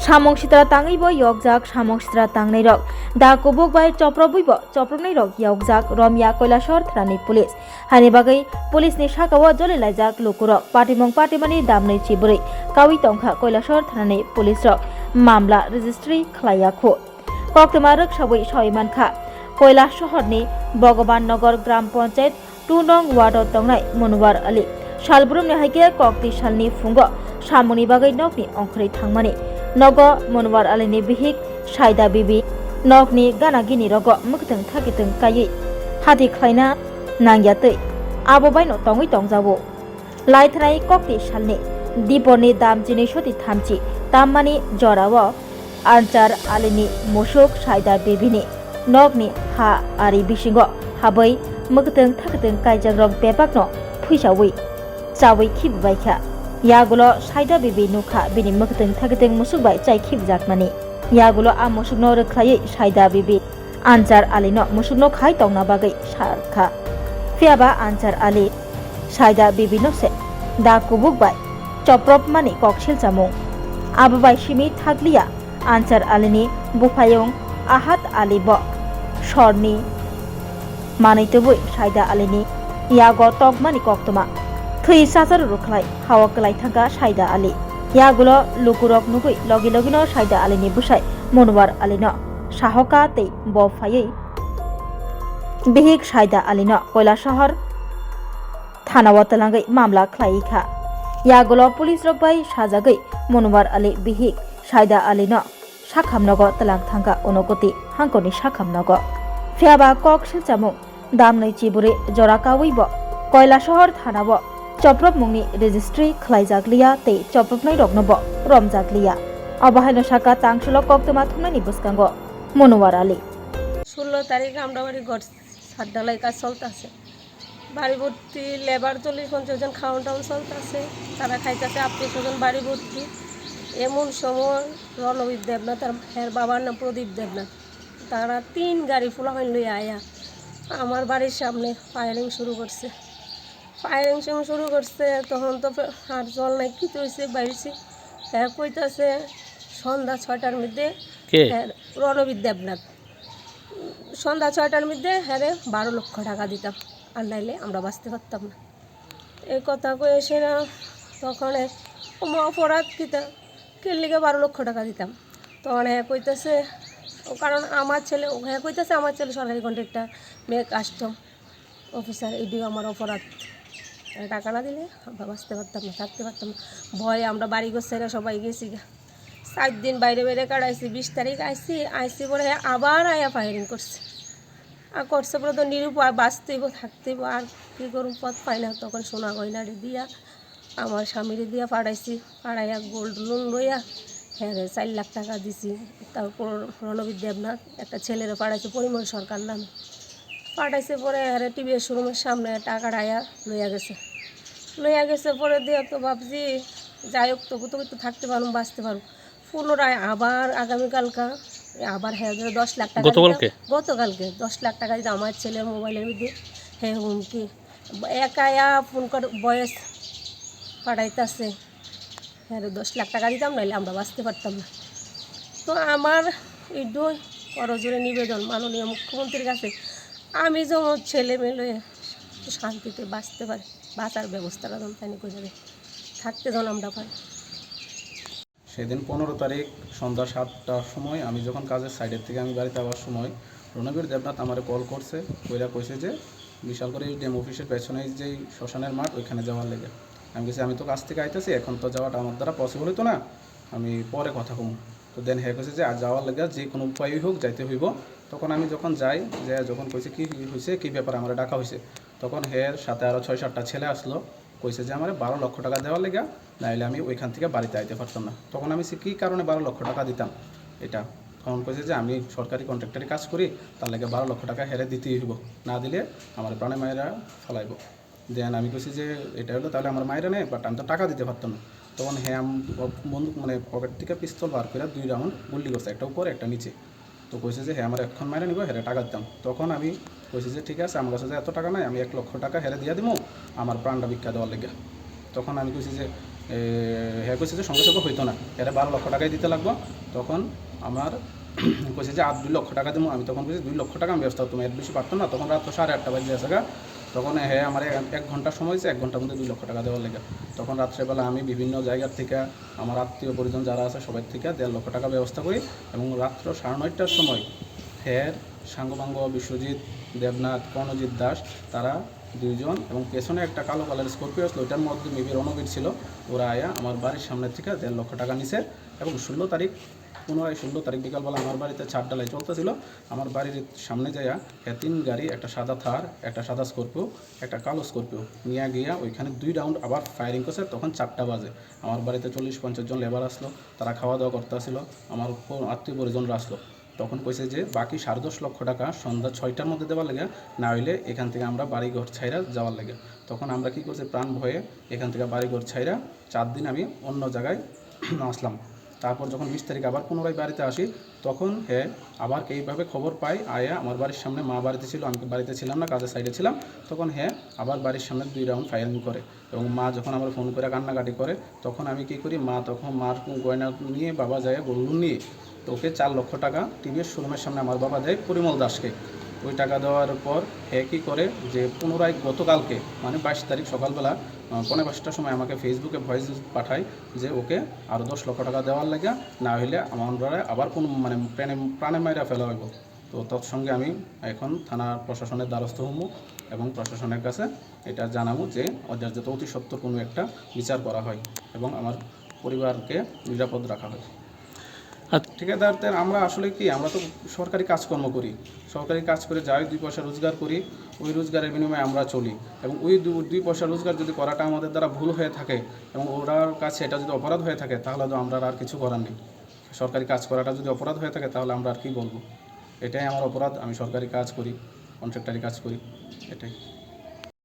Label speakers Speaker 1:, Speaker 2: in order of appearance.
Speaker 1: samong sitra tangai bo yokjak samong sitra tangnai rok da kubuk bai choprobui bo choprobnai rok yokjak romya koilashor thrani police hani bagai police ni sakawo jole laijak lukurok patimong patimani damnai chiburi kawi tongkha koilashor thrani police rok mamla registry khlaiyakho koktama rok sabui soimankha koila শহরনি Bhagabannagar গ্রাম পঞ্চায়েত 2 নং word তংনাই Monowar Ali সালব্রুম নেহাইকে কক্তি সালনি ফুঙ্গ সামনি বাগৈ নকনি অংখरै থাংমানি নগ মনোয়ার আলীনি বিহিক সাইদা বিবি নকনি গানাগিনি রগ মুখতং থাকিতং কাयै হাতি ख्लायना नांगियातै आबो बायनो तंगै तंजावो लाइथनाय कक्ति सालनि दीपरनि दाम 230 ताममानि जराव आनचार आलीनि मुसुक साइदा बिबिनि नगनि हा आरि बिसिंगो हाबै मुखतों थाखतों कायजाक रग बेबाकनो फैसावै चावै खिबबायखा यागुलो साइदा बिबि नुखा बिनि मुखतों थाखतों मुसुकबाय चाय खिबजाकमानि यागुलो आ मुसुकनो रोख्लायै साइदा बिबि आनचार आलीनो मुसुकनो खाय तंना बागै सारखा फियाबा आनचार आली साइदा बिबिनो से दा कुबुकबाय चप्रप मानि ककसिल जामुं आबोबाय सिमि थागलिया आनचार आलीनि बुफायं आहात आली ब शरनि मानैतोबै साइदा आलीनि यागो तगमानि कक्तमा थै साजार रुख्लाय हावा कलाय थांगा साइदा आली यागुलो लुकुरक नुगै लगी लगिनो साइदा आलीनि बुसाय मनोवार आलीनो साहका तै बफायै बिहिक साइदा आलीनो कोयला शहर थानाव तलांगै मामला ख्लायैखा यागुलो पुलिस रकबाय साजागै मनोवार आली बिहिक साइदा आलीनो साखामनगो तलां थांगा उनगति हांकनि साखामनगो फियाबा ककसिल जामुं दामनै चिबुरे जराकावैब कोयला शहर थानाव चप्रप मुंनि रेजिस्ट्रि ख्लायजाग्लिया तै चप्रपनाय रगनब रमजाग्लिया अबाहायनो साका तांसुल कक्तमा थुमनायनि बुसकांगो मनोवार आली
Speaker 2: 16 তারিখ আমরা বাড়ি ঘর ছাদ ঢালাই কাজ চলতেছে বাড়ি ভর্তি লেবার 40-50 জন খাওয়ান টাউন চলতেছে তারা খাইতেছে আত্মীয় স্বজন বাড়ি ভর্তি এমন সময় রণবীর দেবনাথ আর এর বাবার নাম প্রদীপ দেবনাথ তারা 3 গাড়ি ফুলাফাইন লইয়া আয়া আমার বাড়ির সামনে ফায়ারিং শুরু করছে তখন তো আর জল নাই কি হয়েছে বাইরেছি হ্যাঁ কইতাছে সন্ধ্যা 6টার মধ্যে রণবীর দেবনাথ সন্ধ্যা 6টার মধ্যে হ্যাঁ 12 লক্ষ টাকা দিতাম আর নাইলে আমরা বাঁচতে পারতাম না এই কথা কয়ে এসে না তখন অপরাধ কিতা কেলিকে 12 লক্ষ টাকা দিতাম তখন হ্যাঁ কইতাছে কারণ আমার ছেলে হ্যাঁ কইতাছে আমার ছেলে সরকারি কন্ট্রাক্টর মেয়ে কাস্টম অফিসার এটিও আমার অপরাধ টাকা না দিলে আমরা বাঁচতে পারতাম না থাকতে পারতাম না ভয়ে আমরা বাড়ি গোছাইরা সবাই গেছি 7 দিন বাইরে কাটাইছি 20 তারিখ আইসি পরে আবার আয়া ফায়ারিং করছে আর করছে পরে তো নিরুপায় বাঁচতেইব থাকতেইব আর কী করুন পথ পাই না তখন সোনা গয়নারে দিয়া আমার স্বামীরে দিয়া পাড়াইয়া গোল্ড লোন লইয়া হ্যাঁ 4 লাখ টাকা দিছি তারপর রণবীর দেবনাথ একটা ছেলেরে পাঠাইছে পরিমল সরকার নামে পাঠাইছে পরে হ্যাঁ টিভিএস শোরুমের সামনে টাকাটা আয়া লইয়া গেছে পরে দিয়ে তো ভাবছি যাই হোক তবু তো থাকতে পারুম বাঁচতে পারুম পুনরায় আবার আগামীকালকা আবার হ্যাঁ 10 লাখ টাকা গতকালকে 10 লাখ টাকা দিতে আমার ছেলের মোবাইলের মধ্যে হ্যাঁ হুমকি একায়া ফোন করে বয়স পাঠাইতেছে হ্যাঁ 10 লাখ টাকা দিতাম নাহলে আমরা বাঁচতে পারতাম না তো আমার এটুই করজোরে নিবেদন মাননীয় মুখ্যমন্ত্রীর কাছে আমি যেমন ছেলে মেলে শান্তিতে বাঁচতে পারি বাঁচার ব্যবস্থাটা যেন তাই করে দেবে থাকতে যেন আমরা পারি
Speaker 3: সেদিন 15 তারিখ সন্ধ্যা 7টার সময় আমি যখন কাজের সাইডের থেকে আমি বাড়িতে আসার সময় রণবীর দেবনাথ আমারে কল করছে কইছে যে বিশাল করে ডিএম অফিসের পেছনে যেই শ্মশানের মাঠ ওইখানে যাওয়ার লেগে আমি গেছি আমি তো কাজ থেকে আইতেছি এখন তো যাওয়াটা আমার দ্বারা পসিবল হতো না আমি পরে কথা কম তো দেন হ্যাঁ কইছে যে আর যাওয়ার লেগে যে কোনো উপায়ই হোক যাইতে হইব তখন আমি যখন যাই যে যখন কইছে কি হয়েছে কী ব্যাপার আমার ডাকা হয়েছে তখন হের সাথে আরও 6-7টা ছেলে আসলো কইছে যে আমার 12 লক্ষ টাকা দেওয়ার লেগে নাইলে আমি ওইখান থেকে বাড়িতে আইতে পারতাম না তখন আমি কী কারণে 12 লক্ষ টাকা দিতাম এটা তখন কইছে যে আমি সরকারি কন্ট্রাক্টরে কাজ করি তার লেগে 12 লক্ষ টাকা হেরে দিতেই হইব না দিলে আমার প্রাণে মায়েরা ফেলাইব দেন আমি কইছি যে এটা হলো তাহলে আমার মায়েরা নেই বাট আমি তো টাকা দিতে পারতাম না তখন হ্যাঁ বন্ধু মানে পকেট থেকে পিস্তল বার করে 2 রাউন্ড গুলি করছে একটা উপরে একটা নিচে তো কইছে যে হ্যাঁ আমার এখন মায়েরা নিব হেরে টাকা দিতাম তখন আমি কইছি যে ঠিক আছে আমার কাছে যে এত টাকা নাই আমি 1 লক্ষ টাকা হেরে দিয়ে দিব আমার প্রাণটা ভিক্ষা দেওয়ার লেগে তখন আমি কইছি যে হ্যাঁ কইছে যে সঙ্গে সঙ্গে হইতো না, এরা 12 লক্ষ টাকাই দিতে লাগবো। তখন আমার কইছে যে আর 2 লক্ষ টাকা দেবো। আমি তখন বলছি 2 লক্ষ টাকা আমি ব্যস্ত, তুমি এর বেশি পারতো না। তখন রাত 8:30 বাজে আছে গা। তখন হ্যাঁ আমার 1 ঘন্টার সময় হয়েছে, 1 ঘন্টার মধ্যে 2 লক্ষ টাকা দেওয়ার লেগে। তখন রাত্রেবেলা আমি বিভিন্ন জায়গার থেকে আমার আত্মীয় পরিজন যারা আছে সবাই থেকে 1.5 লক্ষ টাকা ব্যবস্থা করি এবং রাত্র 9:30টার সময় হ্যাঁ সাঙ্গবাঙ্গ, বিশ্বজিৎ, দেবনাথ, কর্ণজিৎ দাস তারা 2 জন এবং পেছনে একটা কালো কালার স্করপিও ছিল, ওইটার মধ্যে মেবি রণবীর ছিল। ওরা আয়া আমার বাড়ির সামনের থেকে 1.5 লক্ষ টাকা নিছে এবং 16 তারিখ বিকালবেলা আমার বাড়িতে ছাদ ডালাই চলতেছিল। আমার বাড়ির সামনে যাইয়া 3 গাড়ি, একটা সাদা থার, একটা সাদা স্করপিও, একটা কালো স্করপিও নিয়ে গিয়া ওইখানে 2 রাউন্ড আবার ফায়ারিং করছে। তখন 4টা বাজে আমার বাড়িতে 40-50 জন লেবার আসলো, তারা খাওয়া দাওয়া করতেছিল, আমার আত্মীয় পরিজনরা আসলো। তখন কইছে যে বাকি 10.5 লক্ষ টাকা সন্ধ্যা 6টার মধ্যে দেওয়ার লেগে, না হইলে এখান থেকে আমরা বাড়িঘর ছাইরা যাওয়ার লেগে। তখন আমরা কি করছি, প্রাণ ভয়ে এখান থেকে বাড়িঘর ছাইরা 4 দিন আমি অন্য জায়গায় আসলাম। তারপর যখন 20 তারিখ আবার পুনরায় বাড়িতে আসি, তখন আবার এইভাবে খবর পাই আয়া আমার বাড়ির সামনে, মা বাড়িতে ছিল, আমি বাড়িতে ছিলাম না, কাজের সাইডে ছিলাম। তখন আবার বাড়ির সামনে 2 রাউন্ড ফায়ারিং করে এবং মা যখন আমার ফোন করে কান্নাকাটি করে, তখন আমি কি করি, মা তখন মার গয়না নিয়ে বাবা যায় গরু নিয়ে, তো ওকে 4 লক্ষ টাকা টিভিএস শোরুমের সামনে আমার বাবা দেয় পরিমল দাসকে। ওই টাকা দেওয়ার পর কী করে যে পুনরায় গতকালকে মানে 22 তারিখ সকালবেলা 5:45টার সময় আমাকে ফেসবুকে ভয়েস পাঠায় যে ওকে আরও 10 লক্ষ টাকা দেওয়ার লাগে, না হইলে আমরা আবার কোনো মানে প্রাণে মাইরা ফেলা হইব। তো তৎসঙ্গে আমি এখন থানার প্রশাসনের দ্বারস্থ হব এবং প্রশাসনের কাছে এটা জানাবো যে ওদের যাতে অতি সত্বর কোনো একটা বিচার করা হয় এবং আমার পরিবারকে নিরাপদ রাখা হয়। ঠিকাদারদের আমরা আসলে কি, আমরা তো সরকারি কাজকর্ম করি, সরকারি কাজ করে যাই 2 পয়সা রোজগার করি, ওই রোজগারের বিনিময়ে আমরা চলি এবং ওই 2 পয়সা রোজগার যদি করাটা আমাদের দ্বারা ভুল হয়ে থাকে এবং ওরার কাছে এটা যদি অপরাধ হয়ে থাকে, তাহলে তো আমরা আর কিছু করার নেই। সরকারি কাজ করাটা যদি অপরাধ হয়ে থাকে তাহলে আমরা আর কি বলবো। এটাই আমার অপরাধ, আমি সরকারি কাজ করি, কন্ট্রাক্টারি কাজ করি, এটাই।